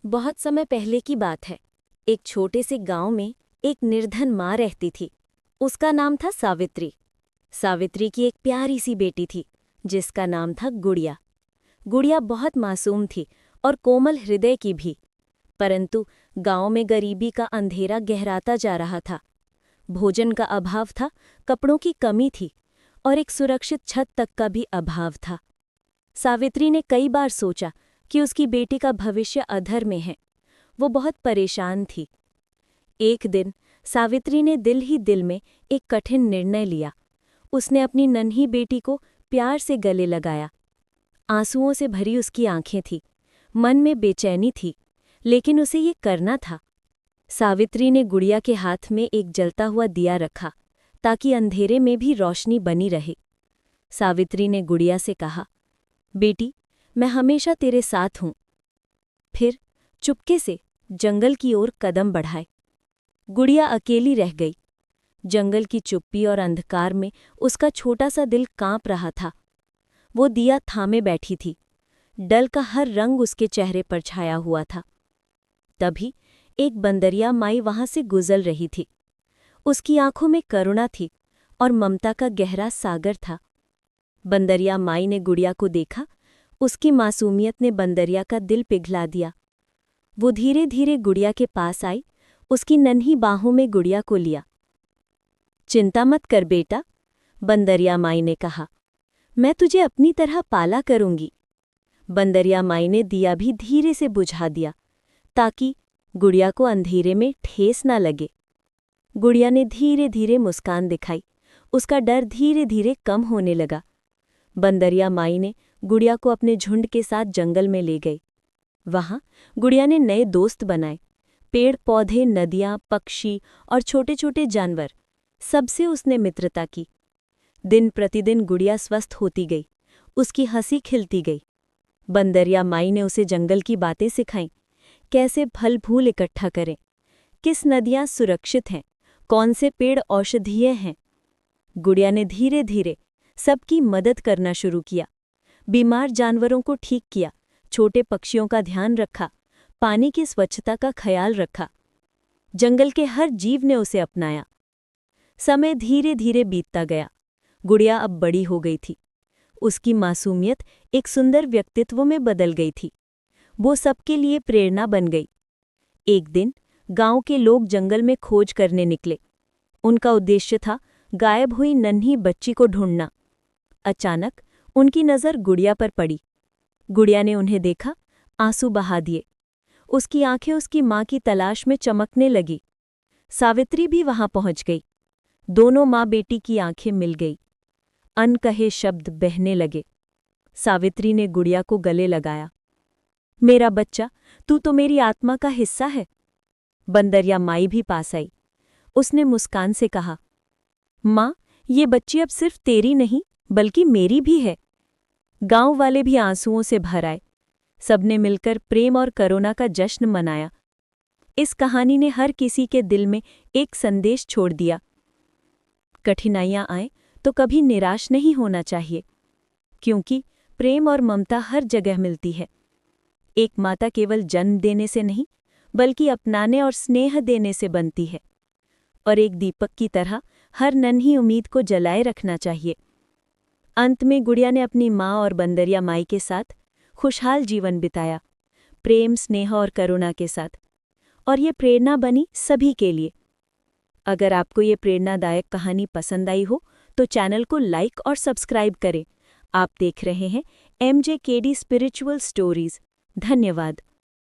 बहुत समय पहले की बात है। एक छोटे से गांव में एक निर्धन माँ रहती थी। उसका नाम था सावित्री। सावित्री की एक प्यारी सी बेटी थी जिसका नाम था गुड़िया। गुड़िया बहुत मासूम थी और कोमल हृदय की भी। परंतु गांव में गरीबी का अंधेरा गहराता जा रहा था। भोजन का अभाव था, कपड़ों की कमी थी और एक सुरक्षित छत तक का भी अभाव था। सावित्री ने कई बार सोचा कि उसकी बेटी का भविष्य अधर में है। वो बहुत परेशान थी। एक दिन सावित्री ने दिल ही दिल में एक कठिन निर्णय लिया। उसने अपनी नन्ही बेटी को प्यार से गले लगाया। आंसुओं से भरी उसकी आंखें थीं। मन में बेचैनी थी, लेकिन उसे ये करना था। सावित्री ने गुड़िया के हाथ में एक जलता हुआ दिया रखा ताकि अंधेरे में भी रोशनी बनी रहे। सावित्री ने गुड़िया से कहा, बेटी, मैं हमेशा तेरे साथ हूं। फिर चुपके से जंगल की ओर कदम बढ़ाए। गुड़िया अकेली रह गई। जंगल की चुप्पी और अंधकार में उसका छोटा सा दिल कांप रहा था। वो दिया थामे बैठी थी। डल का हर रंग उसके चेहरे पर छाया हुआ था। तभी एक बंदरिया माई वहां से गुजर रही थी। उसकी आंखों में करुणा थी और ममता का गहरा सागर था। बंदरिया माई ने गुड़िया को देखा। उसकी मासूमियत ने बंदरिया का दिल पिघला दिया। वो धीरे धीरे गुड़िया के पास आई, उसकी नन्ही बाहों में गुड़िया को लिया। चिंता मत कर बेटा, बंदरिया माई ने कहा, मैं तुझे अपनी तरह पाला करूंगी। बंदरिया माई ने दिया भी धीरे से बुझा दिया ताकि गुड़िया को अंधेरे में ठेस न लगे। गुड़िया ने धीरे धीरे मुस्कान दिखाई। उसका डर धीरे धीरे कम होने लगा। बंदरिया माई ने गुड़िया को अपने झुंड के साथ जंगल में ले गई। वहां गुड़िया ने नए दोस्त बनाए। पेड़ पौधे, नदियां, पक्षी और छोटे छोटे जानवर, सबसे उसने मित्रता की। दिन प्रतिदिन गुड़िया स्वस्थ होती गई। उसकी हंसी खिलती गई। बंदरिया माई ने उसे जंगल की बातें सिखाईं, कैसे फल फूल इकट्ठा करें, किस नदियां सुरक्षित हैं, कौन से पेड़ औषधीय हैं। गुड़िया ने धीरे धीरे सबकी मदद करना शुरू किया। बीमार जानवरों को ठीक किया, छोटे पक्षियों का ध्यान रखा, पानी की स्वच्छता का ख्याल रखा। जंगल के हर जीव ने उसे अपनाया। समय धीरे धीरे बीतता गया। गुड़िया अब बड़ी हो गई थी। उसकी मासूमियत एक सुंदर व्यक्तित्व में बदल गई थी। वो सबके लिए प्रेरणा बन गई। एक दिन गांव के लोग जंगल में खोज करने निकले। उनका उद्देश्य था गायब हुई नन्ही बच्ची को ढूंढना। अचानक उनकी नज़र गुड़िया पर पड़ी। गुड़िया ने उन्हें देखा, आंसू बहा दिए। उसकी आंखें उसकी माँ की तलाश में चमकने लगी। सावित्री भी वहां पहुंच गई। दोनों माँ बेटी की आंखें मिल गई। अनकहे शब्द बहने लगे। सावित्री ने गुड़िया को गले लगाया। मेरा बच्चा, तू तो मेरी आत्मा का हिस्सा है। बंदरिया माई भी पास आई। उसने मुस्कान से कहा, माँ, ये बच्ची अब सिर्फ तेरी नहीं बल्कि मेरी भी है। गांव वाले भी आंसुओं से भर आए। सबने मिलकर प्रेम और करुणा का जश्न मनाया। इस कहानी ने हर किसी के दिल में एक संदेश छोड़ दिया। कठिनाइयां आएं तो कभी निराश नहीं होना चाहिए, क्योंकि प्रेम और ममता हर जगह मिलती है। एक माता केवल जन्म देने से नहीं बल्कि अपनाने और स्नेह देने से बनती है। और एक दीपक की तरह हर नन्ही उम्मीद को जलाए रखना चाहिए। अंत में गुड़िया ने अपनी माँ और बंदरिया माई के साथ खुशहाल जीवन बिताया, प्रेम, स्नेह और करुणा के साथ। और ये प्रेरणा बनी सभी के लिए। अगर आपको ये प्रेरणादायक कहानी पसंद आई हो तो चैनल को लाइक और सब्सक्राइब करें। आप देख रहे हैं MJKD स्पिरिचुअल स्टोरीज। धन्यवाद।